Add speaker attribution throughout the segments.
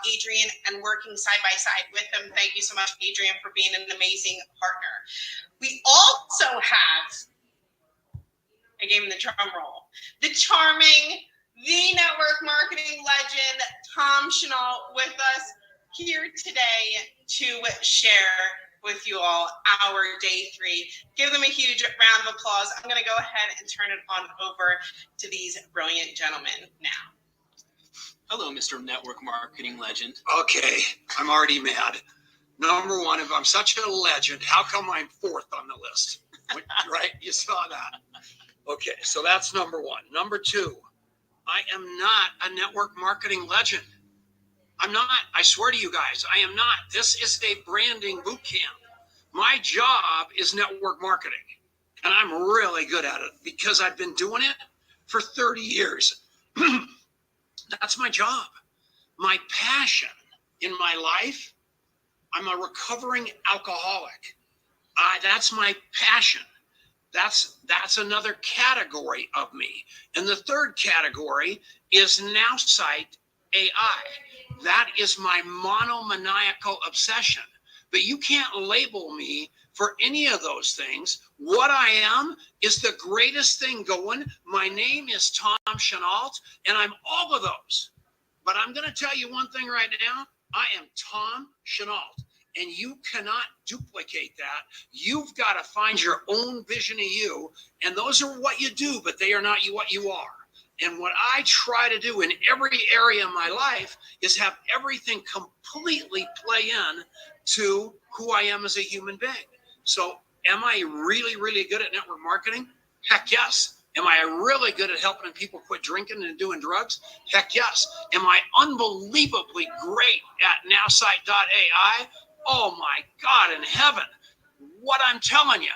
Speaker 1: Adrian and working side by side with him. Thank you so much, Adrian, for being an amazing partner. We also have, I gave him the drum roll, the charming, the network marketing legend, Tom Chenault, with us here today to share with you all our day 3. Give them a huge round of applause. I'm going to go ahead and turn it on over to these brilliant gentlemen now.
Speaker 2: Hello, Mr. Network Marketing Legend.
Speaker 3: Okay, I'm already mad. Number one, if I'm such a legend, how come I'm 4th on the list? Right? You saw that. Okay, so that's number one. Number 2, I am not a network marketing legend. I'm not. I swear to you guys, I am not. This is a branding boot camp. My job is network marketing, and I'm really good at it because I've been doing it for 30 years. That's my job. My passion in my life, I'm a recovering alcoholic. That's my passion. That's another category of me. And the third category is NowSite AI. That is my monomaniacal obsession. But you can't label me for any of those things. What I am is the greatest thing going. My name is Tom Chenault, and I'm all of those. But I'm going to tell you one thing right now. I am Tom Chenault, and you cannot duplicate that. You've got to find your own vision of you, and those are what you do, but they are not what you are. And what I try to do in every area of my life is have everything completely play in to who I am as a human being. So am I really, really good at network marketing? Heck yes. Am I really good at helping people quit drinking and doing drugs? Heck yes. Am I unbelievably great at NowSite.ai? Oh my God in heaven. What I'm telling you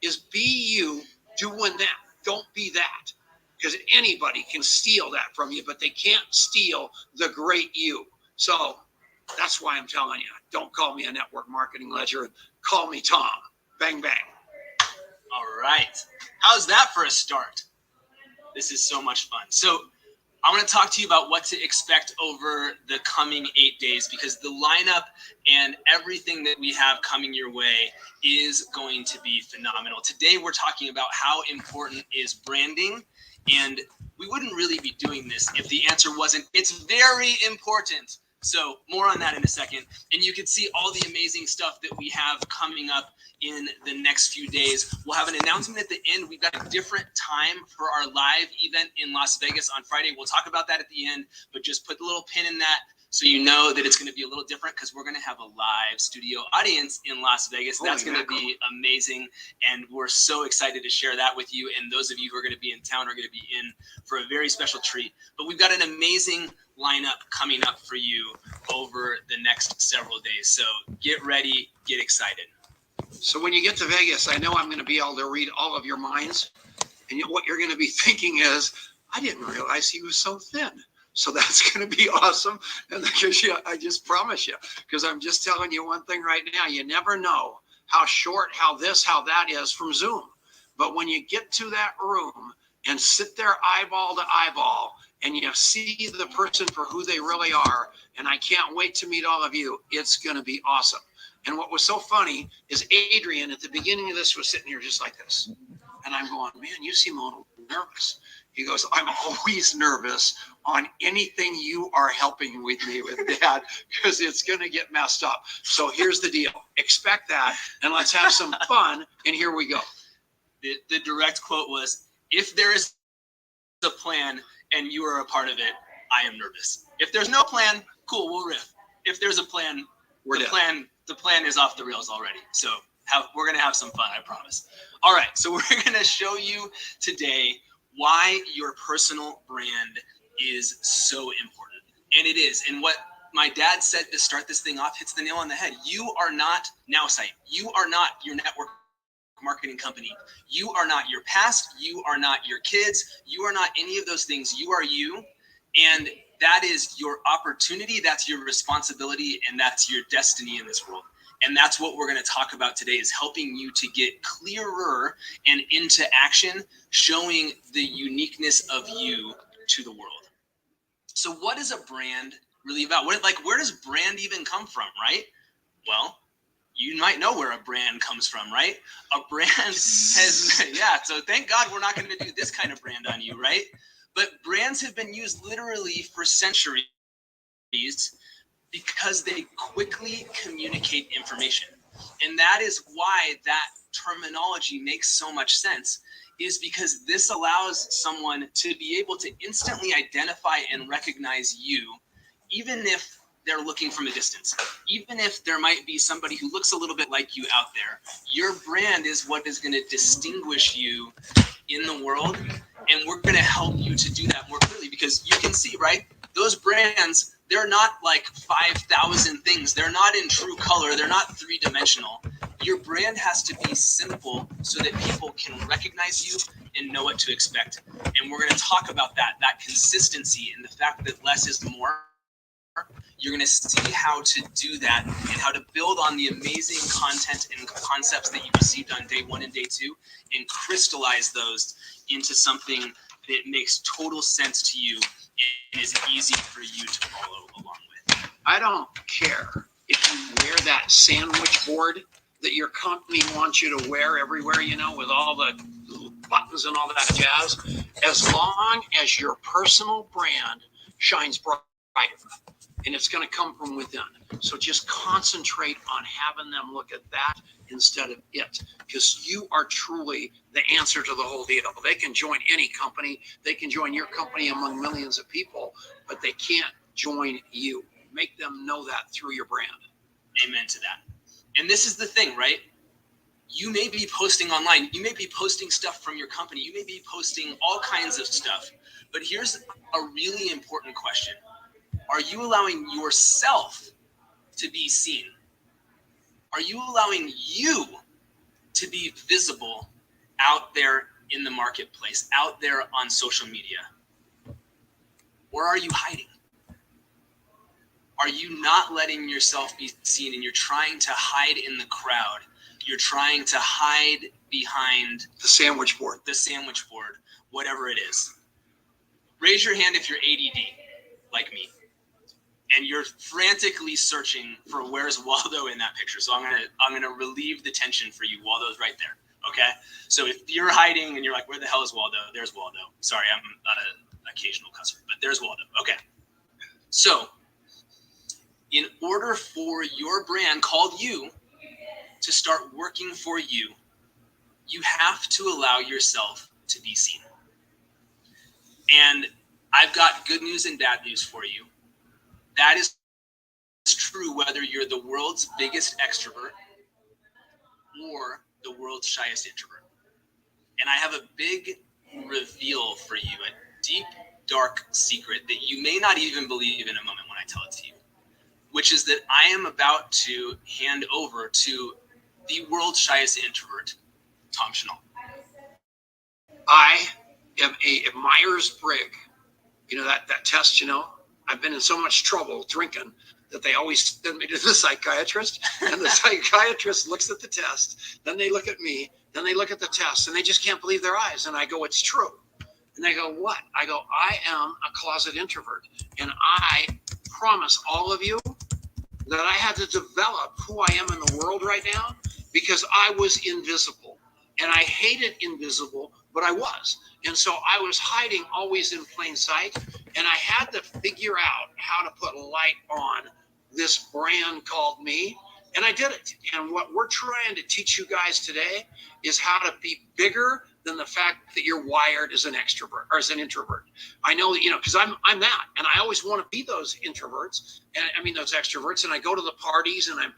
Speaker 3: is be you doing that. Don't be that. Because anybody can steal that from you, but they can't steal the great you. So that's why I'm telling you, don't call me a network marketing legend. Call me Tom. Bang, bang.
Speaker 2: All right. How's that for a start? This is so much fun. So I want to talk to you about what to expect over the coming 8 days, because the lineup and everything that we have coming your way is going to be phenomenal. Today, we're talking about how important is branding. And we wouldn't really be doing this if the answer wasn't, it's very important. So more on that in a second. And you can see all the amazing stuff that we have coming up in the next few days. We'll have an announcement at the end. We've got a different time for our live event in Las Vegas on Friday. We'll talk about that at the end, but just put the little pin in that so you know that it's going to be a little different, because we're going to have a live studio audience in Las Vegas. That's going to be amazing, and we're so excited to share that with you. And those of you who are going to be in town are going to be in for a very special treat. But we've got an amazing lineup coming up for you over the next several days. So get ready, get excited.
Speaker 3: So when you get to Vegas, I know I'm going to be able to read all of your minds. And what you're going to be thinking is, I didn't realize he was so thin. So that's going to be awesome. And because I just promise you, because I'm just telling you one thing right now, you never know how short, how this, how that is from Zoom. But when you get to that room and sit there eyeball to eyeball and you see the person for who they really are, and I can't wait to meet all of you, it's going to be awesome. And what was so funny is Adrian at the beginning of this was sitting here just like this. And I'm going, man, you seem a little nervous. He goes, I'm always nervous on anything you are helping with me with, Dad, because it's going to get messed up. So here's the deal. Expect that, and let's have some fun, and here we go.
Speaker 2: The direct quote was, if there is a plan and you are a part of it, I am nervous. If there's no plan, cool, we'll riff. If there's a plan, the plan is off the rails already. So we're going to have some fun, I promise. All right, so we're going to show you today why your personal brand is so important. And it is. And what my dad said to start this thing off hits the nail on the head. You are not NowSite. You are not your network marketing company. You are not your past. You are not your kids. You are not any of those things. You are you. And that is your opportunity. That's your responsibility. And that's your destiny in this world. And that's what we're going to talk about today, is helping you to get clearer and into action, showing the uniqueness of you to the world. So what is a brand really about. Where does brand even come from, right? Well, you might know where a brand comes from, right? A brand has, yeah, so thank God we're not going to do this kind of brand on you, right? But brands have been used literally for centuries because they quickly communicate information. And that is why that terminology makes so much sense, is because this allows someone to be able to instantly identify and recognize you, even if they're looking from a distance. Even if there might be somebody who looks a little bit like you out there, your brand is what is going to distinguish you in the world. And we're going to help you to do that more clearly, because you can see, right? Those brands, they're not like 5,000 things. They're not in true color. They're not three-dimensional. Your brand has to be simple so that people can recognize you and know what to expect. And we're going to talk about that consistency, and the fact that less is more. You're going to see how to do that and how to build on the amazing content and concepts that you received on day 1 and day 2 and crystallize those into something that makes total sense to you and is easy for you to follow along with.
Speaker 3: I don't care if you wear that sandwich board that your company wants you to wear everywhere, with all the buttons and all that jazz, as long as your personal brand shines brighter. And it's going to come from within. So just concentrate on having them look at that instead of it, because you are truly the answer to the whole deal. They can join any company. They can join your company among millions of people, but they can't join you. Make them know that through your brand.
Speaker 2: Amen to that. And this is the thing, right? You may be posting online. You may be posting stuff from your company. You may be posting all kinds of stuff. But here's a really important question. Are you allowing yourself to be seen? Are you allowing you to be visible out there in the marketplace, out there on social media? Or are you hiding? Are you not letting yourself be seen and you're trying to hide in the crowd? You're trying to hide behind
Speaker 3: the sandwich board,
Speaker 2: whatever it is. Raise your hand if you're ADD, like me, and you're frantically searching for where's Waldo in that picture. So I'm gonna relieve the tension for you. Waldo's right there. Okay. So if you're hiding and you're like, where the hell is Waldo? There's Waldo. Sorry, I'm not an occasional cusser, but there's Waldo. Okay. So in order for your brand called you to start working for you, you have to allow yourself to be seen. And I've got good news and bad news for you. That is true whether you're the world's biggest extrovert or the world's shyest introvert. And I have a big reveal for you, a deep, dark secret that you may not even believe in a moment when I tell it to you, which is that I am about to hand over to the world's shyest introvert, Tom Schnall.
Speaker 3: I am a Myers-Briggs, that test, I've been in so much trouble drinking that they always send me to the psychiatrist, and the psychiatrist looks at the test, then they look at me, then they look at the test, and they just can't believe their eyes. And I go, it's true. And they go, what? I go, I am a closet introvert. And I promise all of you that I had to develop who I am in the world right now because I was invisible. And I hated invisible, but I was. And so I was hiding always in plain sight. And I had to figure out how to put light on this brand called me. And I did it. And what we're trying to teach you guys today is how to be bigger than the fact that you're wired as an extrovert or as an introvert. I know, because I'm that. And I always want to be those introverts. And those extroverts. And I go to the parties and I'm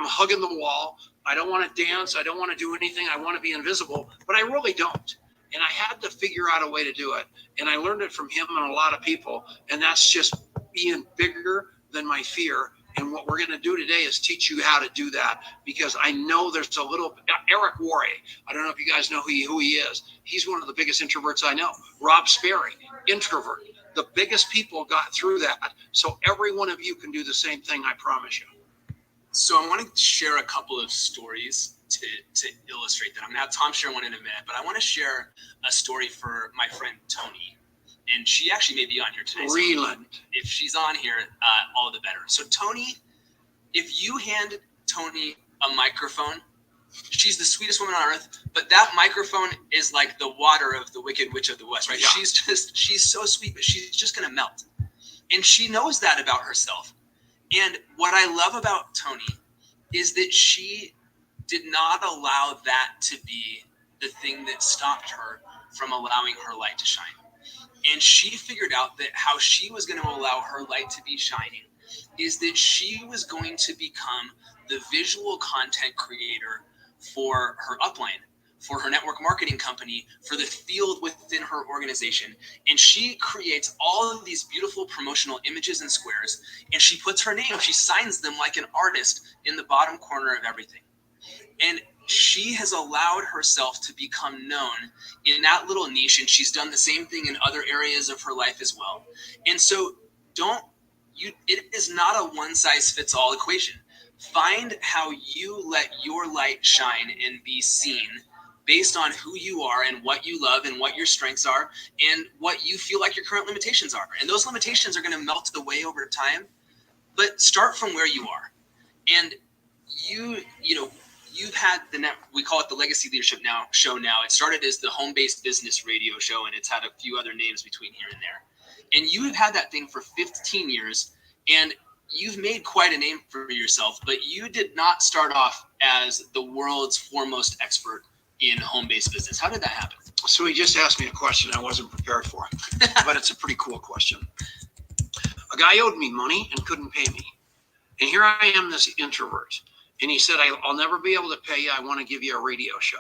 Speaker 3: hugging the wall. I don't want to dance. I don't want to do anything. I want to be invisible, but I really don't. And I had to figure out a way to do it. And I learned it from him and a lot of people. And that's just being bigger than my fear. And what we're going to do today is teach you how to do that, because I know there's a little Eric Worre. I don't know if you guys know who he is. He's one of the biggest introverts I know. Rob Sperry, introvert. The biggest people got through that. So every one of you can do the same thing, I promise you.
Speaker 2: So I want to share a couple of stories to illustrate that. I'm going to have Tom share one in a minute, but I want to share a story for my friend Tony. and she actually may be on here today.
Speaker 3: Breland.
Speaker 2: So if she's on here, all the better. So Tony, if you hand Tony a microphone, she's the sweetest woman on earth, but that microphone is like the water of the Wicked Witch of the West, right?
Speaker 3: Yeah.
Speaker 2: She's so sweet, but she's just going to melt. And she knows that about herself. And what I love about Tony is that she did not allow that to be the thing that stopped her from allowing her light to shine. And she figured out that how she was going to allow her light to be shining is that she was going to become the visual content creator for her upline, for her network marketing company, for the field within her organization. And she creates all of these beautiful promotional images and squares, and she puts her name, she signs them like an artist in the bottom corner of everything. And she has allowed herself to become known in that little niche, and she's done the same thing in other areas of her life as well. And so it is not a one-size-fits-all equation. Find how you let your light shine and be seen based on who you are and what you love and what your strengths are and what you feel like your current limitations are. And those limitations are going to melt away over time, but start from where you are. And you've had we call it the Legacy Leadership show now. It started as the Home-Based Business Radio show, and it's had a few other names between here and there. And you have had that thing for 15 years, and you've made quite a name for yourself, but you did not start off as the world's foremost expert in home-based business. How did that happen?
Speaker 3: So he just asked me a question I wasn't prepared for, but it's a pretty cool question. A guy owed me money and couldn't pay me. And here I am, this introvert. And he said, I'll never be able to pay you. I want to give you a radio show.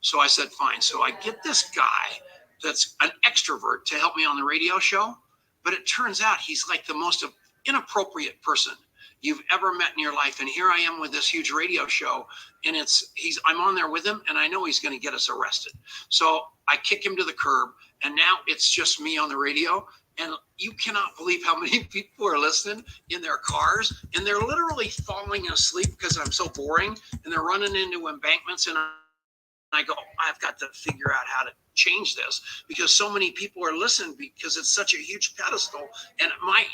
Speaker 3: So I said, fine. So I get this guy that's an extrovert to help me on the radio show. But it turns out he's like the most inappropriate person you've ever met in your life. And here I am with this huge radio show, and I'm on there with him, and I know he's going to get us arrested. So I kick him to the curb, and now it's just me on the radio. And you cannot believe how many people are listening in their cars, and they're literally falling asleep because I'm so boring, and they're running into embankments, and I go, I've got to figure out how to change this because so many people are listening because it's such a huge pedestal. And my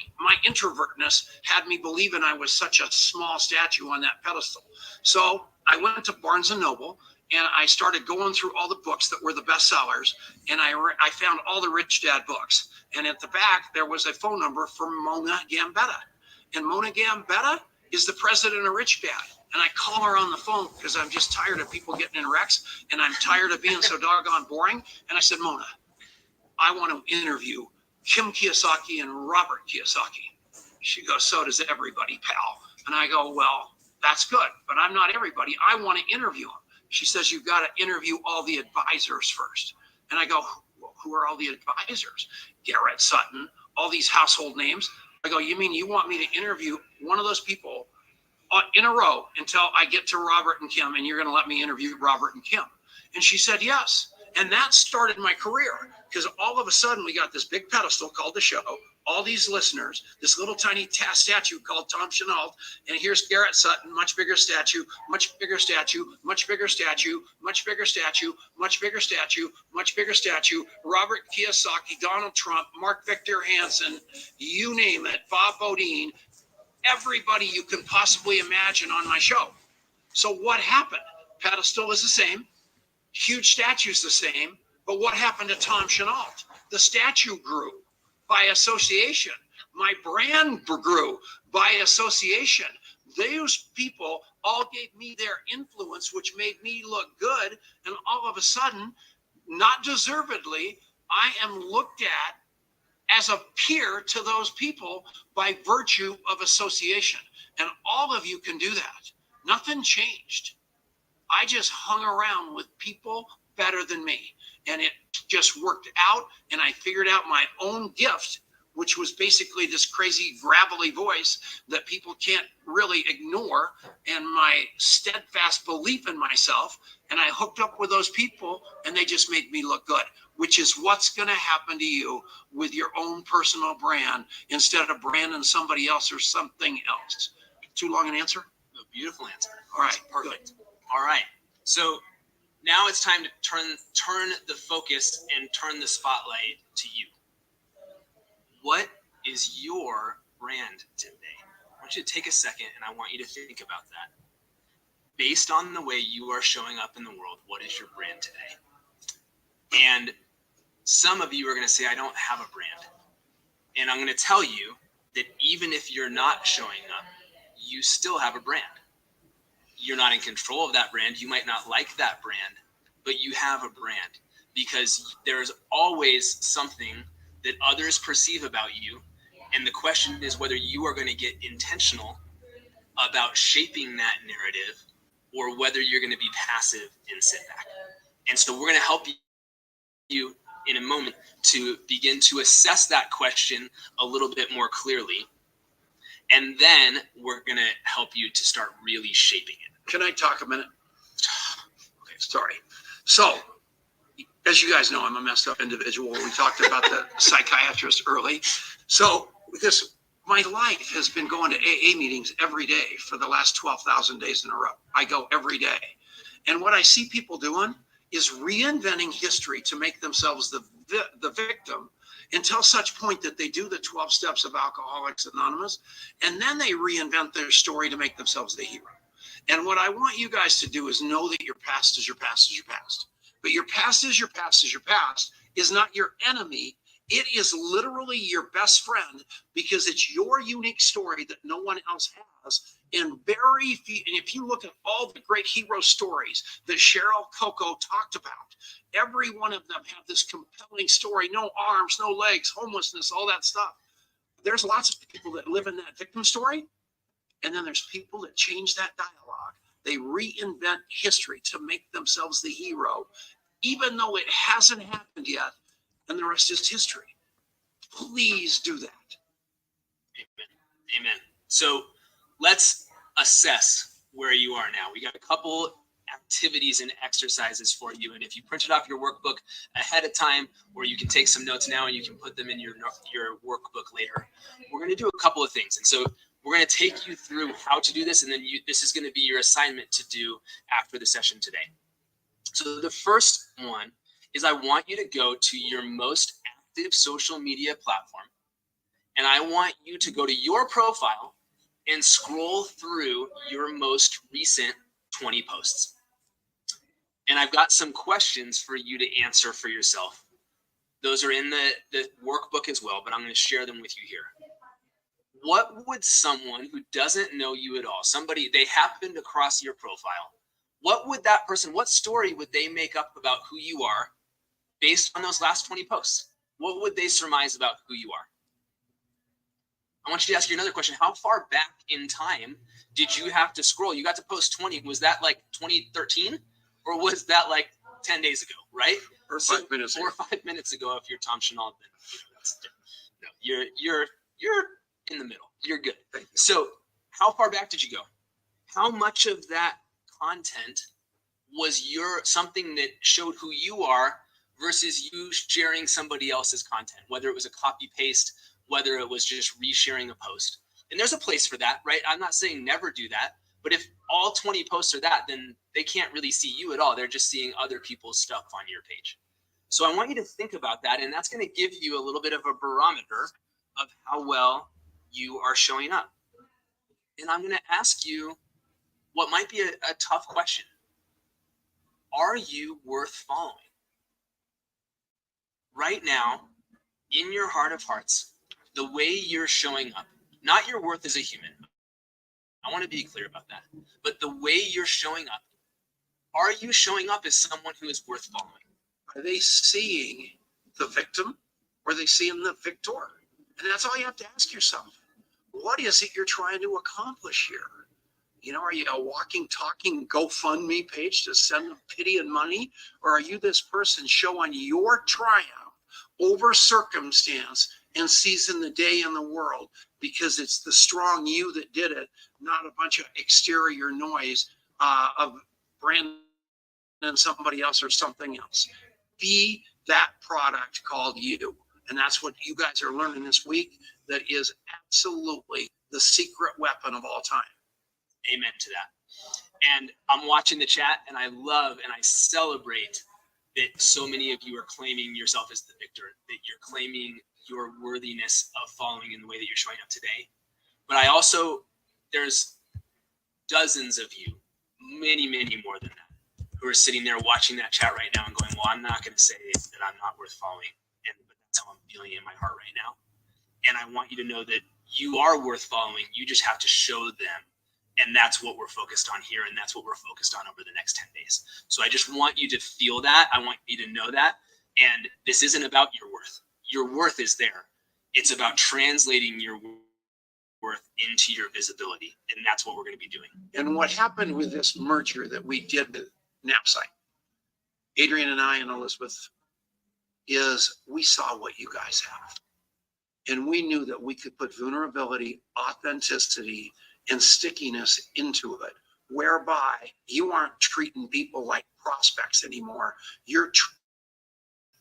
Speaker 3: introvertness had me believing I was such a small statue on that pedestal. So I went to Barnes & Noble and I started going through all the books that were the best sellers. And I found all the Rich Dad books. And at the back, there was a phone number for Mona Gambetta. And Mona Gambetta is the president of Rich Dad. And I call her on the phone because I'm just tired of people getting in wrecks and I'm tired of being so doggone boring. And I said, Mona, I want to interview Kim Kiyosaki and Robert Kiyosaki. She goes, so does everybody, pal. And I go, well, that's good, but I'm not everybody. I want to interview them. She says, you've got to interview all the advisors first. And I go, who are all the advisors? Garrett Sutton, all these household names. I go, you mean you want me to interview one of those people in a row until I get to Robert and Kim, and you're going to let me interview Robert and Kim? And she said, yes. And that started my career because all of a sudden we got this big pedestal called the show, all these listeners, this little tiny statue called Tom Chenault, and here's Garrett Sutton, much bigger statue, much bigger statue, much bigger statue, much bigger statue, much bigger statue, much bigger statue, Robert Kiyosaki, Donald Trump, Mark Victor Hansen, you name it, Bob Bodine, everybody you can possibly imagine on my show. So what happened? Pedestal is the same. Huge statue's the same. But what happened to Tom Chenault? The statue grew by association. My brand grew by association. Those people all gave me their influence, which made me look good. And all of a sudden, not deservedly, I am looked at as a peer to those people by virtue of association. And all of you can do that. Nothing changed. I just hung around with people better than me. And it just worked out. And I figured out my own gift, which was basically this crazy gravelly voice that people can't really ignore, and my steadfast belief in myself. And I hooked up with those people, and they just made me look good, which is what's going to happen to you with your own personal brand instead of branding somebody else or something else. Too long an answer?
Speaker 2: A beautiful answer.
Speaker 3: All right,
Speaker 2: Perfect. Good. All right. So now it's time to turn the focus and turn the spotlight to you. What is your brand today? I want you to take a second and I want you to think about that. Based on the way you are showing up in the world, what is your brand today? And some of you are going to say, I don't have a brand. And I'm going to tell you that even if you're not showing up, you still have a brand. You're not in control of that brand. You might not like that brand, but you have a brand because there's always something that others perceive about you. And the question is whether you are going to get intentional about shaping that narrative or whether you're going to be passive and sit back. And so we're going to help you in a moment to begin to assess that question a little bit more clearly. And then we're going to help you to start really shaping it.
Speaker 3: Can I talk a minute? Okay, sorry. So, as you guys know, I'm a messed up individual. We talked about the psychiatrist early. So, because my life has been going to AA meetings every day for the last 12,000 days in a row. I go every day. And what I see people doing is reinventing history to make themselves the victim until such point that they do the 12 steps of Alcoholics Anonymous, and then they reinvent their story to make themselves the hero. And what I want you guys to do is know that your past is your past is your past. But your past is your past is your past is not your enemy. It is literally your best friend because it's your unique story that no one else has. And very few, and if you look at all the great hero stories that Cheryl Coco talked about, every one of them have this compelling story, no arms, no legs, homelessness, all that stuff. There's lots of people that live in that victim story. And then there's people that change that dialogue. They reinvent history to make themselves the hero, even though it hasn't happened yet. And the rest is history. Please do that.
Speaker 2: Amen. Amen. So let's assess where you are now. We got a couple activities and exercises for you. And if you printed off your workbook ahead of time, or you can take some notes now and you can put them in your workbook later, we're going to do a couple of things. And so we're going to take you through how to do this. And then this is going to be your assignment to do after the session today. So the first one is I want you to go to your most active social media platform. And I want you to go to your profile and scroll through your most recent 20 posts. And I've got some questions for you to answer for yourself. Those are in the workbook as well, but I'm going to share them with you here. What would someone who doesn't know you at all, somebody, they happened to cross your profile, what would that person, what story would they make up about who you are based on those last 20 posts? What would they surmise about who you are? I want you to ask you another question. How far back in time did you have to scroll? You got to post 20. Was that like 2013? Or was that like 10 days ago, right?
Speaker 3: Or 5 minutes ago.
Speaker 2: Or 5 minutes ago if you're Tom Chenault. No, you're in the middle. You're good. So how far back did you go? How much of that content was something that showed who you are versus you sharing somebody else's content, whether it was a copy paste, whether it was just resharing a post? And there's a place for that, right? I'm not saying never do that, but if all 20 posts are that, then they can't really see you at all. They're just seeing other people's stuff on your page. So I want you to think about that, and that's going to give you a little bit of a barometer of how well you are showing up. And I'm going to ask you what might be a tough question. Are you worth following? Right now, in your heart of hearts, the way you're showing up, not your worth as a human. I want to be clear about that. But the way you're showing up, are you showing up as someone who is worth following?
Speaker 3: Are they seeing the victim or are they seeing the victor? And that's all you have to ask yourself. What is it you're trying to accomplish here? You know, are you a walking, talking GoFundMe page to send them pity and money? Or are you this person showing your triumph over circumstance and seizing the day in the world because it's the strong you that did it, not a bunch of exterior noise of Brandme and somebody else or something else? Be that product called you. And that's what you guys are learning this week. That is absolutely the secret weapon of all time.
Speaker 2: Amen to that. And I'm watching the chat and I love and I celebrate that so many of you are claiming yourself as the victor, that you're claiming your worthiness of following in the way that you're showing up today. But there's dozens of you, many, many more than that, who are sitting there watching that chat right now and going, well, I'm not going to say that I'm not worth following. But that's how I'm feeling in my heart right now. And I want you to know that you are worth following. You just have to show them. And that's what we're focused on here. And that's what we're focused on over the next 10 days. So I just want you to feel that. I want you to know that. And this isn't about your worth. Your worth is there. It's about translating your worth into your visibility. And that's what we're going to be doing.
Speaker 3: And what happened with this merger that we did with Knapsite, Adrian and I and Elizabeth, is we saw what you guys have. And we knew that we could put vulnerability, authenticity, and stickiness into it, whereby you aren't treating people like prospects anymore. You're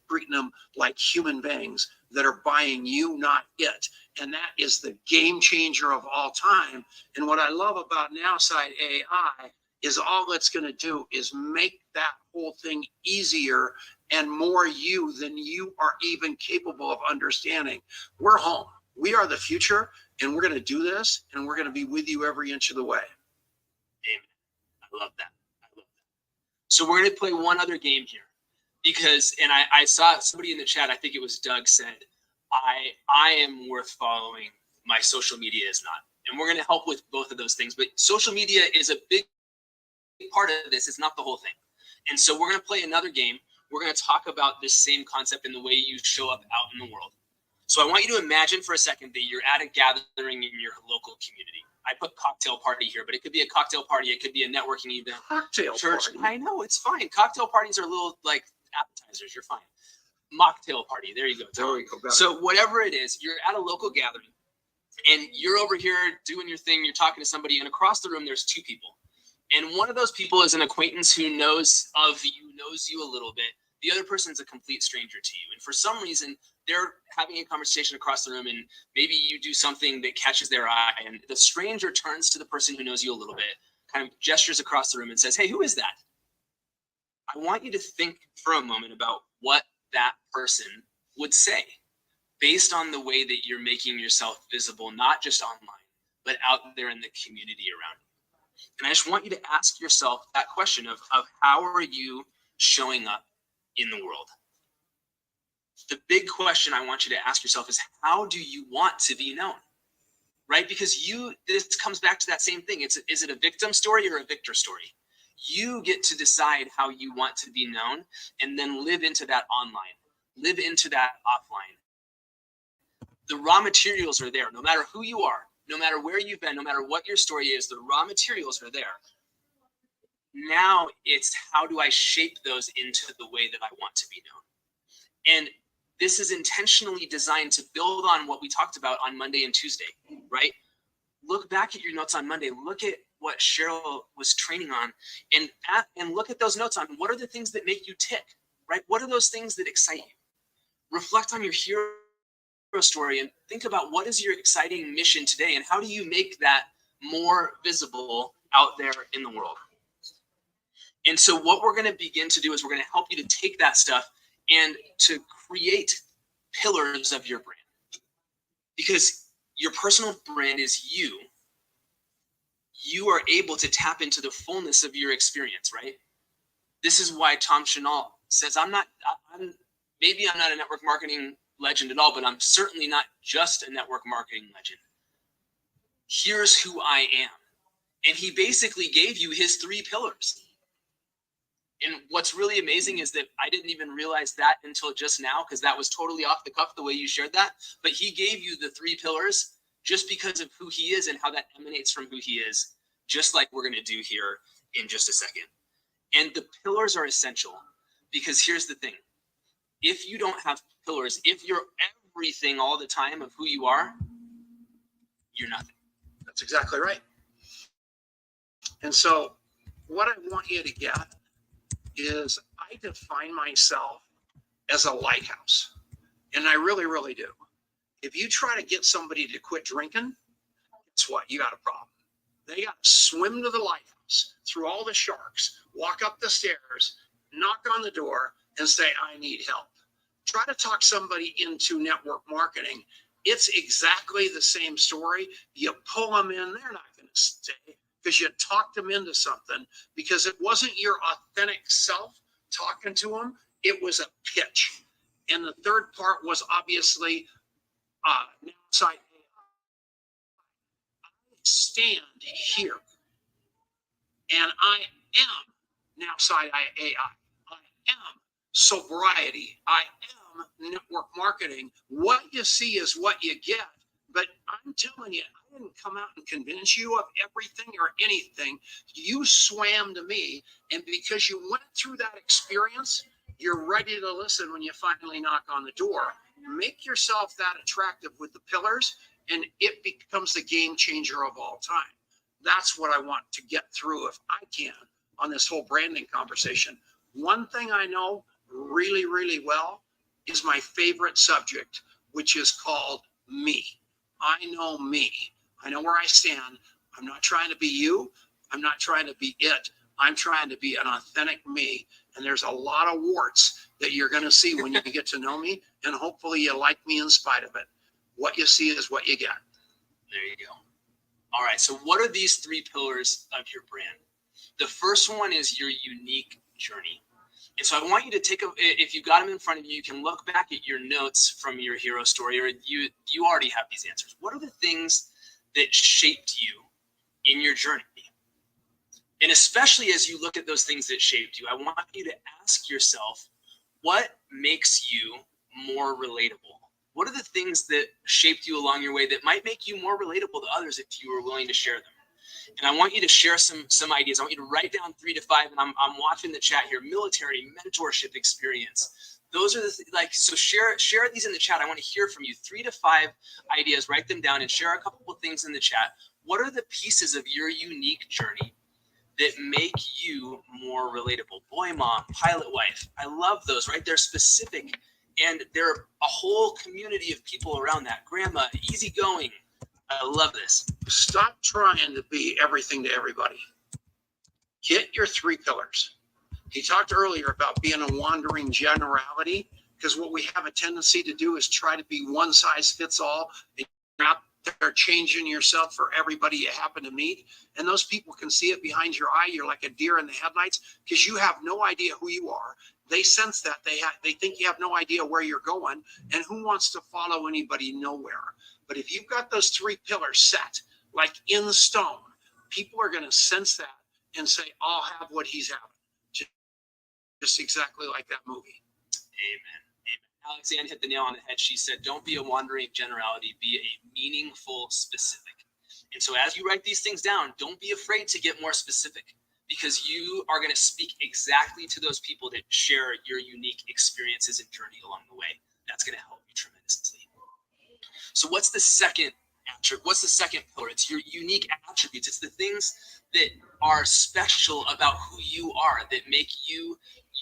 Speaker 3: treating them like human beings that are buying you, not it. And that is the game changer of all time. And what I love about Nowside AI is all it's going to do is make that whole thing easier and more you than you are even capable of understanding. We're home. We are the future, and we're going to do this, and we're going to be with you every inch of the way.
Speaker 2: Amen. I love that. I love that. So we're going to play one other game here because, and I saw somebody in the chat, I think it was Doug, said, I am worth following. My social media is not. And we're going to help with both of those things. But social media is a big part of this. It's not the whole thing. And so we're going to play another game. We're going to talk about this same concept in the way you show up out in the world. So I want you to imagine for a second that you're at a gathering in your local community. I put cocktail party here, but it could be a cocktail party. It could be a networking event.
Speaker 3: Cocktail
Speaker 2: church.
Speaker 3: party.
Speaker 2: I know, it's fine. Cocktail parties are little like appetizers. You're fine. Mocktail party. There you go.
Speaker 3: There we go.
Speaker 2: So whatever it is, you're at a local gathering and you're over here doing your thing. You're talking to somebody, and across the room, there's two people. And one of those people is an acquaintance who knows you a little bit. The other person's a complete stranger to you. And for some reason, they're having a conversation across the room, and maybe you do something that catches their eye, and the stranger turns to the person who knows you a little bit, kind of gestures across the room and says, hey, who is that? I want you to think for a moment about what that person would say based on the way that you're making yourself visible, not just online, but out there in the community around you. And I just want you to ask yourself that question of how are you showing up in the world? The big question I want you to ask yourself is, how do you want to be known? Right? Because this comes back to that same thing. Is it a victim story or a victor story? You get to decide how you want to be known and then live into that online, live into that offline. The raw materials are there. No matter who you are, no matter where you've been, no matter what your story is, the raw materials are there. Now it's how do I shape those into the way that I want to be known? And this is intentionally designed to build on what we talked about on Monday and Tuesday, right? Look back at your notes on Monday. Look at what Cheryl was training on and look at those notes on what are the things that make you tick, right? What are those things that excite you? Reflect on your hero story and think about what is your exciting mission today and how do you make that more visible out there in the world? And so what we're going to begin to do is we're going to help you to take that stuff and to create pillars of your brand. Because your personal brand is you. You are able to tap into the fullness of your experience, right? This is why Tom Chenault says, maybe I'm not a network marketing legend at all, but I'm certainly not just a network marketing legend. Here's who I am. And he basically gave you his 3 pillars. And what's really amazing is that I didn't even realize that until just now, because that was totally off the cuff the way you shared that. But he gave you the 3 pillars just because of who he is and how that emanates from who he is, just like we're going to do here in just a second. And the pillars are essential because here's the thing. If you don't have pillars, if you're everything all the time of who you are, you're nothing.
Speaker 3: That's exactly right. And so what I want you to get is I define myself as a lighthouse. And I really, really do. If you try to get somebody to quit drinking, guess what? You got a problem. They got to swim to the lighthouse, through all the sharks, walk up the stairs, knock on the door, and say, I need help. try to talk somebody into network marketing. It's exactly the same story. You pull them in, they're not going to stay because you talked them into something because it wasn't your authentic self talking to them. It was a pitch. And the third part was obviously outside. I stand here and I am now side AI. I am sobriety. I am network marketing. What you see is what you get. But I'm telling you, I didn't come out and convince you of everything or anything. You swam to me. And because you went through that experience, you're ready to listen when you finally knock on the door. Make yourself that attractive with the pillars, and it becomes the game changer of all time. That's what I want to get through if I can on this whole branding conversation. One thing I know really, really well is my favorite subject, which is called me. I know me. I know where I stand. I'm not trying to be you. I'm not trying to be it. I'm trying to be an authentic me. And there's a lot of warts that you're going to see when you get to know me. And hopefully you like me in spite of it. What you see is what you get.
Speaker 2: There you go. All right. So what are these three pillars of your brand? The first one is your unique journey. And so I want you to take if you've got them in front of you, you can look back at your notes from your hero story, or you already have these answers. What are the things that shaped you in your journey? And especially as you look at those things that shaped you, I want you to ask yourself, what makes you more relatable? What are the things that shaped you along your way that might make you more relatable to others if you were willing to share them? And I want you to share some ideas. I want you to write down 3 to 5, and I'm watching the chat here. Military, mentorship experience. Those are so share these in the chat. I want to hear from you. 3 to 5 ideas. Write them down and share a couple of things in the chat. What are the pieces of your unique journey that make you more relatable? Boy, mom, pilot wife. I love those, right? They're specific, and they're a whole community of people around that. Grandma, easygoing. I love this.
Speaker 3: Stop trying to be everything to everybody. Get your 3 pillars. He talked earlier about being a wandering generality, because what we have a tendency to do is try to be one size fits all. And you're out there changing yourself for everybody you happen to meet. And those people can see it behind your eye. You're like a deer in the headlights because you have no idea who you are. They sense that. They think you have no idea where you're going. And who wants to follow anybody nowhere? But if you've got those 3 pillars set, like in stone, people are going to sense that and say, I'll have what he's having. Just exactly like that movie.
Speaker 2: Amen. Amen. Alexanne hit the nail on the head. She said, don't be a wandering generality, be a meaningful specific. And so as you write these things down, don't be afraid to get more specific, because you are going to speak exactly to those people that share your unique experiences and journey along the way. That's going to help you tremendously. So what's the second attribute? What's the second pillar? It's your unique attributes. It's the things that are special about who you are, that make you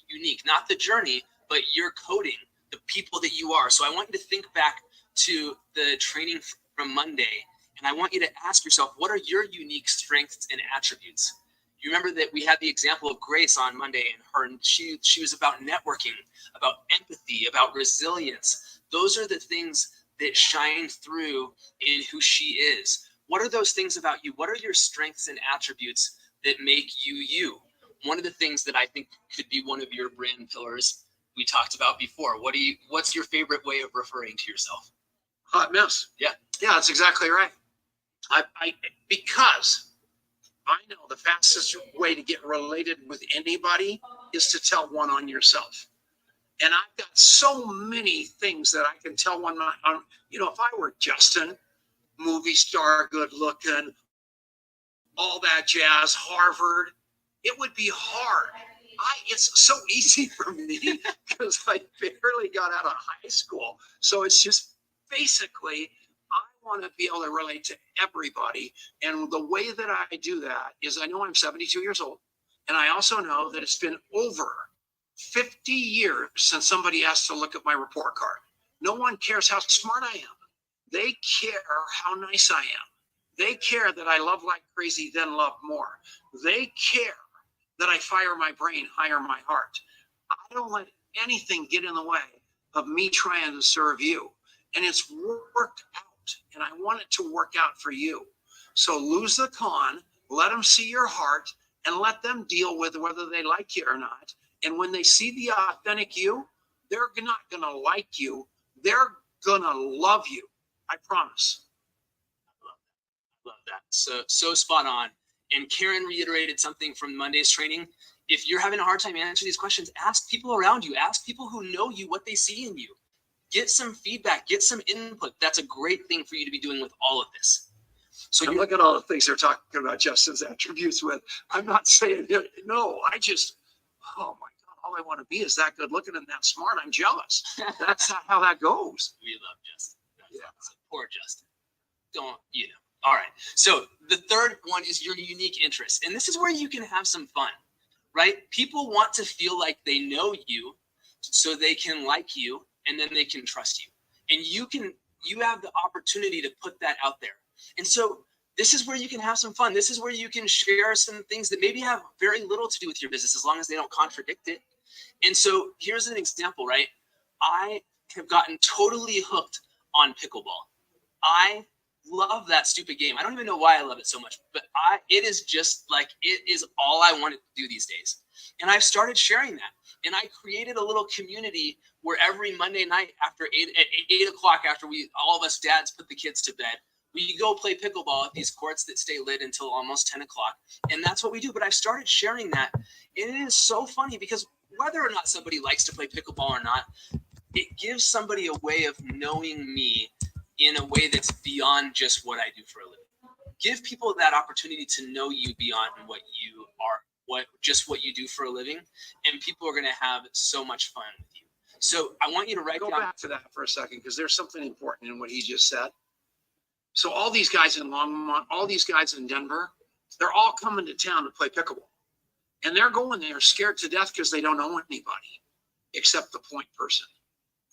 Speaker 2: unique. Not the journey, but your coding, the people that you are. So I want you to think back to the training from Monday, and I want you to ask yourself, what are your unique strengths and attributes? You remember that we had the example of Grace on Monday, and she was about networking, about empathy, about resilience. Those are the things that shine through in who she is. What are those things about you? What are your strengths and attributes that make you you? One of the things that I think could be one of your brand pillars we talked about before. What's your favorite way of referring to yourself?
Speaker 3: Hot mess. Yeah, that's exactly right. Because I know the fastest way to get related with anybody is to tell one on yourself. And I've got so many things that I can tell one on, if I were Justin, movie star, good looking, all that jazz, Harvard, it would be hard. It's so easy for me because I barely got out of high school. So it's just basically, I want to be able to relate to everybody. And the way that I do that is I know I'm 72 years old. And I also know that it's been over 50 years since somebody asked to look at my report card. No one cares how smart I am. They care how nice I am. They care that I love like crazy, then love more. They care that I fire my brain, hire my heart. I don't let anything get in the way of me trying to serve you. And it's worked out, and I want it to work out for you. So lose the con, let them see your heart, and let them deal with whether they like you or not. And when they see the authentic you, they're not going to like you. They're going to love you. I promise.
Speaker 2: Love that. So spot on. And Karen reiterated something from Monday's training. If you're having a hard time answering these questions, ask people around you. Ask people who know you what they see in you. Get some feedback. Get some input. That's a great thing for you to be doing with all of this. So
Speaker 3: look at all the things they're talking about Justin's attributes with. I'm not saying it. No, I just, oh my God, all I want to be is that good looking and that smart. I'm jealous. That's not how that goes.
Speaker 2: We love Justin. Poor Justin. Don't, All right. So the third one is your unique interest. And this is where you can have some fun, right? People want to feel like they know you so they can like you and then they can trust you. And you have the opportunity to put that out there. And so this is where you can have some fun. This is where you can share some things that maybe have very little to do with your business as long as they don't contradict it. And so here's an example, right? I have gotten totally hooked on pickleball. I love that stupid game. I don't even know why I love it so much, but it is just like, it is all I want to do these days. And I've started sharing that. And I created a little community where every Monday night at 8 o'clock, after all of us dads put the kids to bed, we go play pickleball at these courts that stay lit until almost 10 o'clock. And that's what we do. But I've started sharing that. And it is so funny because whether or not somebody likes to play pickleball or not, it gives somebody a way of knowing me in a way that's beyond just what I do for a living. Give people that opportunity to know you beyond what you are, what you do for a living, and people are going to have so much fun with you. So I want you to write down.
Speaker 3: Go back to that for a second because there's something important in what he just said. So all these guys in Longmont, all these guys in Denver, they're all coming to town to play pickleball. And they're going there scared to death because they don't know anybody except the point person,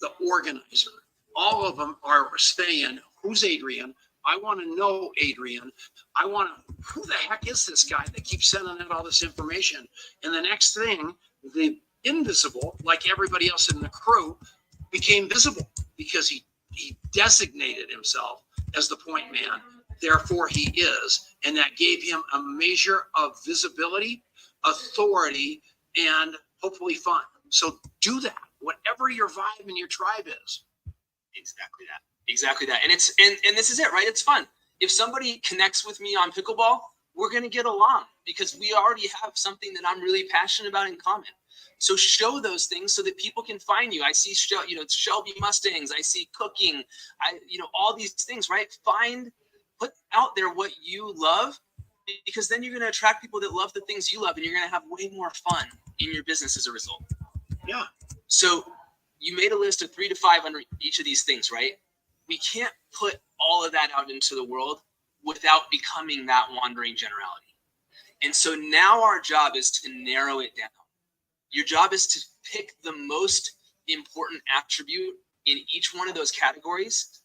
Speaker 3: the organizer. All of them are saying, who's Adrian? I want to know Adrian. Who the heck is this guy that keeps sending out all this information? And the next thing, the invisible, like everybody else in the crew, became visible because he designated himself as the point man. Therefore, he is. And that gave him a measure of visibility, authority, and hopefully fun. So do that, whatever your vibe and your tribe is.
Speaker 2: Exactly that. And this is it, right? It's fun. If somebody connects with me on pickleball, we're going to get along because we already have something that I'm really passionate about in common. So show those things so that people can find you. I see, Shelby Mustangs. I see cooking. All these things, right? Put out there what you love, because then you're going to attract people that love the things you love, and you're going to have way more fun in your business as a result.
Speaker 3: Yeah.
Speaker 2: So you made a list of 3 to 5 under each of these things, right? We can't put all of that out into the world without becoming that wandering generality. And so now our job is to narrow it down. Your job is to pick the most important attribute in each one of those categories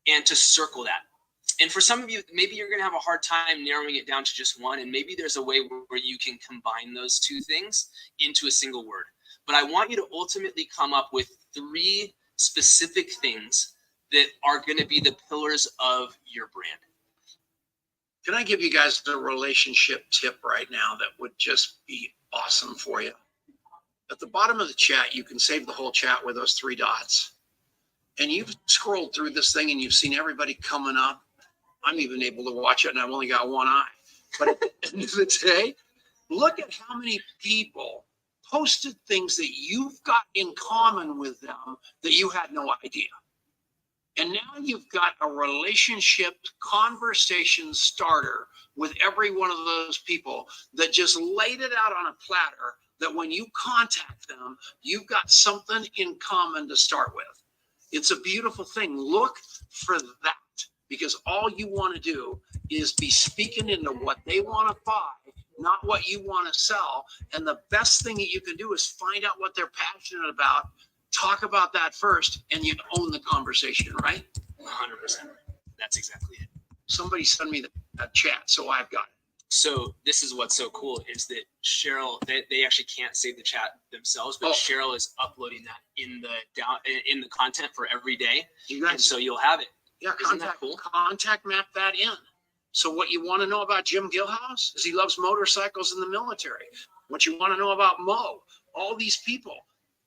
Speaker 2: and to circle that. And for some of you, maybe you're going to have a hard time narrowing it down to just one. And maybe there's a way where you can combine those two things into a single word. But I want you to ultimately come up with 3 specific things that are going to be the pillars of your brand.
Speaker 3: Can I give you guys a relationship tip right now that would just be awesome for you? At the bottom of the chat, you can save the whole chat with those 3 dots. And you've scrolled through this thing and you've seen everybody coming up. I'm even able to watch it and I've only got one eye. But at the end of the day, look at how many people posted things that you've got in common with them that you had no idea. And now you've got a relationship conversation starter with every one of those people that just laid it out on a platter that when you contact them, you've got something in common to start with. It's a beautiful thing. Look for that, because all you want to do is be speaking into what they want to buy, not what you want to sell. And the best thing that you can do is find out what they're passionate about, talk about that first, and you own the conversation, right?
Speaker 2: 100%. That's exactly it.
Speaker 3: Somebody send me that chat so I've got it.
Speaker 2: So this is what's so cool is that Cheryl, they actually can't save the chat themselves, but Cheryl is uploading that in the content for every day. And so you'll have it.
Speaker 3: Yeah, contact map that in. So what you want to know about Jim Gilhouse is he loves motorcycles in the military. What you want to know about Mo, all these people,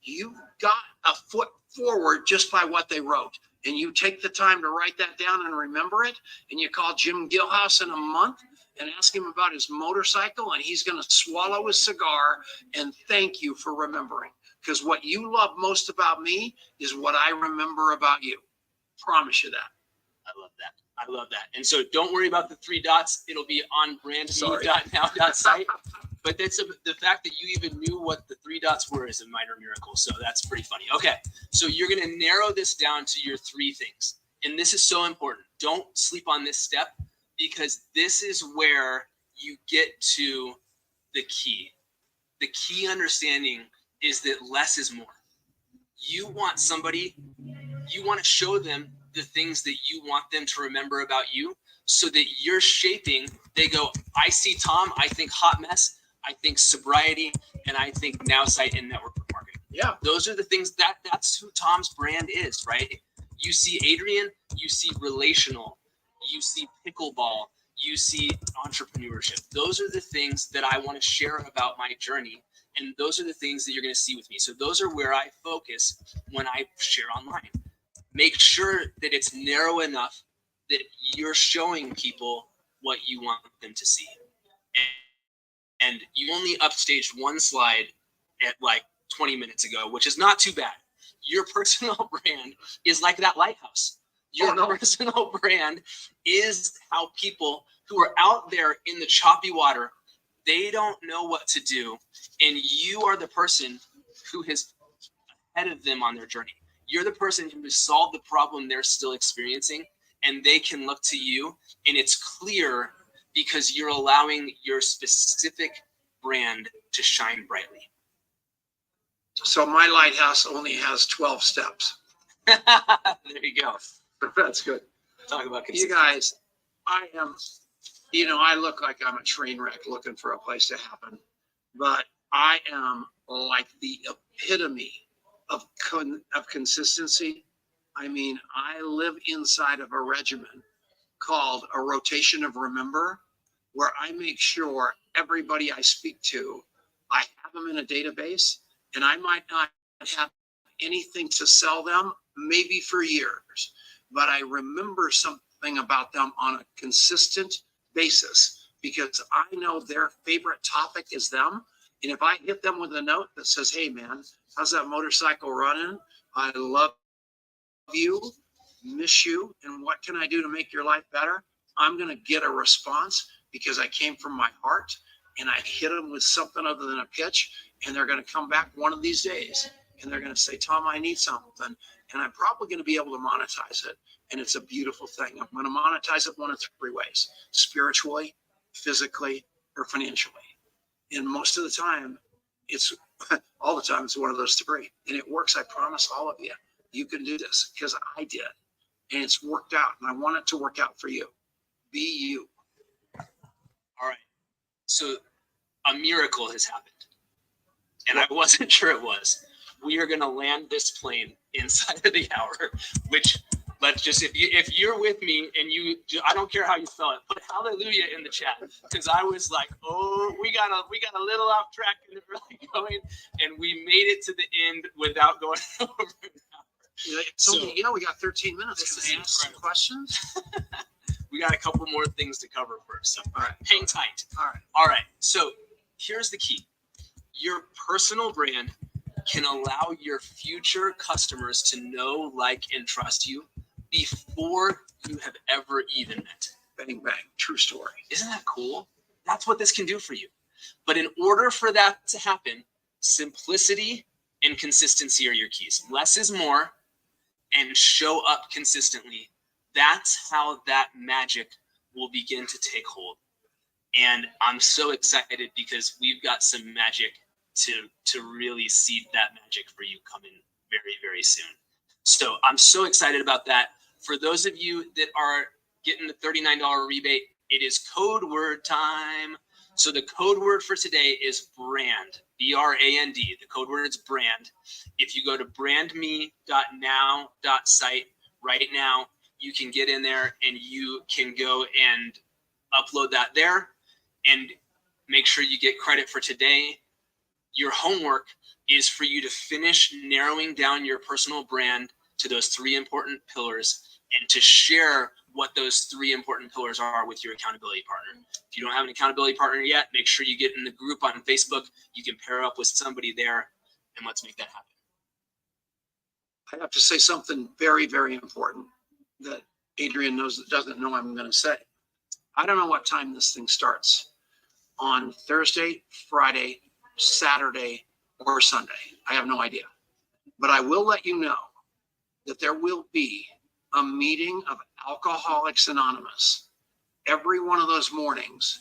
Speaker 3: you got a foot forward just by what they wrote. And you take the time to write that down and remember it. And you call Jim Gilhouse in a month and ask him about his motorcycle. And he's going to swallow his cigar and thank you for remembering. Because what you love most about me is what I remember about you. Promise you that.
Speaker 2: I love that. I love that. And so don't worry about the 3 dots. It'll be on brandme.now.site. But that's the fact that you even knew what the 3 dots were is a minor miracle. So that's pretty funny. Okay. So you're going to narrow this down to your 3 things. And this is so important. Don't sleep on this step because this is where you get to the key. The key understanding is that less is more. You want to show them the things that you want them to remember about you so that you're shaping, they go, I see Tom, I think hot mess, I think sobriety, and I think now site and network marketing.
Speaker 3: Yeah.
Speaker 2: Those are the things that's who Tom's brand is, right? You see Adrian, you see relational, you see pickleball, you see entrepreneurship. Those are the things that I want to share about my journey. And those are the things that you're going to see with me. So those are where I focus when I share online. Make sure that it's narrow enough that you're showing people what you want them to see. And you only upstaged 1 slide at like 20 minutes ago, which is not too bad. Your personal brand is like that lighthouse. Your personal brand is how people who are out there in the choppy water, they don't know what to do. And you are the person who is ahead of them on their journey. You're the person who has solved the problem they're still experiencing, and they can look to you, and it's clear because you're allowing your specific brand to shine brightly.
Speaker 3: So my lighthouse only has 12 steps.
Speaker 2: There you go.
Speaker 3: That's good.
Speaker 2: Talk about
Speaker 3: you guys. I am, I look like I'm a train wreck looking for a place to happen, but I am like the epitome of consistency. I mean, I live inside of a regimen called a rotation of remember, where I make sure everybody I speak to, I have them in a database, and I might not have anything to sell them, maybe for years, but I remember something about them on a consistent basis because I know their favorite topic is them. And if I hit them with a note that says, hey man, how's that motorcycle running? I love you, miss you, and what can I do to make your life better? I'm going to get a response because I came from my heart and I hit them with something other than a pitch, and they're going to come back one of these days and they're going to say, Tom, I need something. And I'm probably going to be able to monetize it. And it's a beautiful thing. I'm going to monetize it one of 3 ways: spiritually, physically, or financially. And most of the time, it's all the time, it's one of those 3. And it works. I promise all of you, you can do this because I did. And it's worked out. And I want it to work out for you. Be you.
Speaker 2: All right. So a miracle has happened. And I wasn't sure it was. We are going to land this plane inside of the hour, which let's just, if you're with me and I don't care how you spell it, put hallelujah in the chat. Cause I was like, oh, we got a little off track and really going, and we made it to the end without going over an hour.
Speaker 3: So, we got 13 minutes. Can I ask some questions?
Speaker 2: We got a couple more things to cover first. So
Speaker 3: all right,
Speaker 2: hang tight.
Speaker 3: All
Speaker 2: right. So here's the key. Your personal brand can allow your future customers to know, like, and trust you before you have ever even met.
Speaker 3: Bang, bang. True story.
Speaker 2: Isn't that cool? That's what this can do for you. But in order for that to happen, simplicity and consistency are your keys. Less is more, and show up consistently. That's how that magic will begin to take hold. And I'm so excited because we've got some magic to really seed that magic for you coming very, very soon. So I'm so excited about that. For those of you that are getting the $39 rebate, It is code word time. So the code word for today is brand, B-R-A-N-D. The code word is brand. If you go to brandme.now.site right now, you can get in there and you can go and upload that there and make sure you get credit for today. Your homework is for you to finish narrowing down your personal brand to those 3 important pillars and to share what those 3 important pillars are with your accountability partner. If you don't have an accountability partner yet, make sure you get in the group on Facebook. You can pair up with somebody there, and let's make that happen.
Speaker 3: I have to say something very, very important that Adrian doesn't know I'm going to say. I don't know what time this thing starts on Thursday, Friday, Saturday, or Sunday. I have no idea. But I will let you know that there will be a meeting of Alcoholics Anonymous every one of those mornings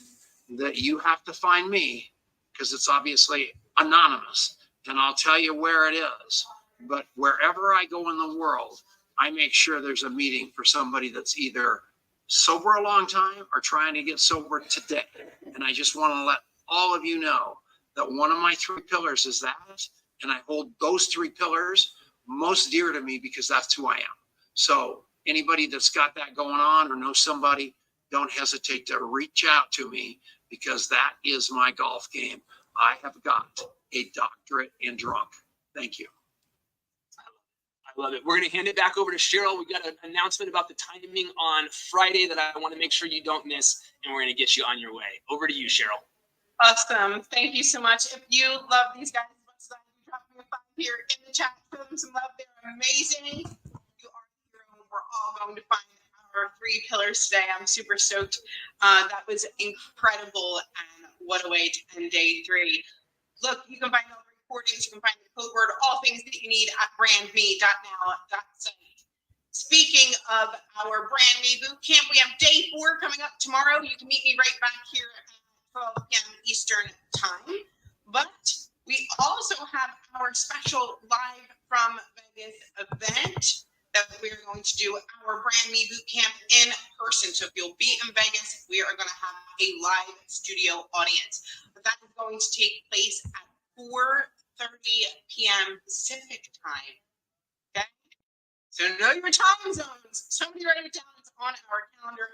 Speaker 3: that you have to find me because it's obviously anonymous. And I'll tell you where it is. But wherever I go in the world, I make sure there's a meeting for somebody that's either sober a long time or trying to get sober today. And I just want to let all of you know that one of my 3 pillars is that. And I hold those 3 pillars most dear to me because that's who I am. So anybody that's got that going on or knows somebody, don't hesitate to reach out to me because that is my golf game. I have got a doctorate in drunk. Thank you.
Speaker 2: I love it. We're going to hand it back over to Cheryl. We've got an announcement about the timing on Friday that I want to make sure you don't miss, and we're going to get you on your way. Over to you, Cheryl.
Speaker 1: Awesome. Thank you so much. If you love these guys as much as I do, drop me a 5 here in the chat. Show them some love. They're amazing. You are a hero. We're all going to find our 3 pillars today. I'm super stoked. That was incredible. And what a way to end day 3. Look, you can find all the recordings. You can find the code word, all things that you need at brandme.now.site. Speaking of our Brandme Bootcamp, we have day 4 coming up tomorrow. You can meet me right back here at 12 p.m. Eastern time. But we also have our special live from Vegas event that we are going to do our Brandme Bootcamp in person. So if you'll be in Vegas, we are going to have a live studio audience. But that is going to take place at 4:30 p.m. Pacific time. Okay? So know your time zones. Somebody write it down. It's on our calendar.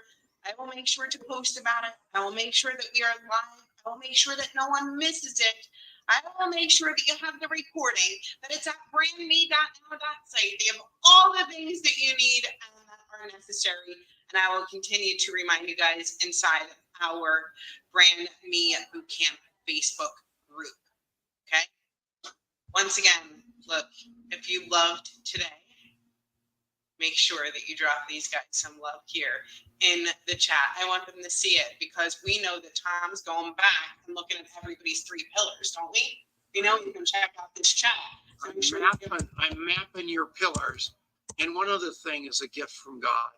Speaker 1: I will make sure to post about it. I will make sure that we are live. I will make sure that no one misses it. I will make sure that you have the recording, that it's at brandme.now.site. They have all the things that you need and that are necessary. And I will continue to remind you guys inside our Brandme Bootcamp Facebook group. Okay? Once again, look, if you loved today, make sure that you drop these guys some love here in the chat. I want them to see it because we know that Tom's going back and looking at everybody's 3 pillars, don't we? You know, you can check out this chat. So
Speaker 3: I'm mapping your pillars. And one other thing is a gift from God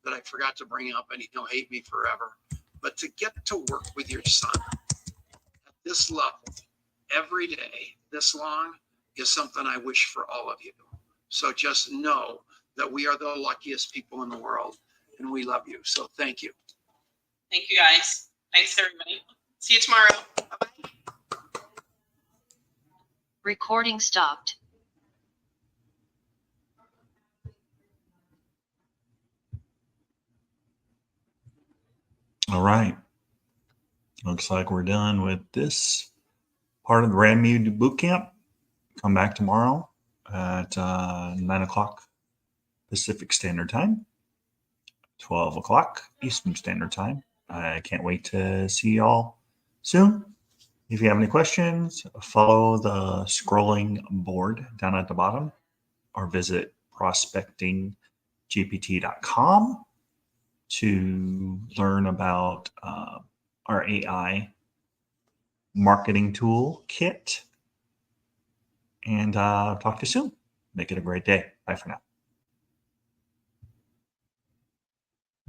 Speaker 3: that I forgot to bring up, and he'll hate me forever. But to get to work with your son at this level, every day, this long, is something I wish for all of you. So just know that we are the luckiest people in the world, and we love you. So thank you.
Speaker 1: Thank you, guys. Thanks, everybody. See you tomorrow. Bye-bye.
Speaker 4: Recording stopped.
Speaker 5: All right. Looks like we're done with this part of the Brandme Bootcamp. Come back tomorrow at 9 o'clock Pacific Standard Time, 12 o'clock Eastern Standard Time. I can't wait to see y'all soon. If you have any questions, follow the scrolling board down at the bottom or visit prospectinggpt.com to learn about our AI marketing tool kit. And talk to you soon. Make it a great day. Bye for now.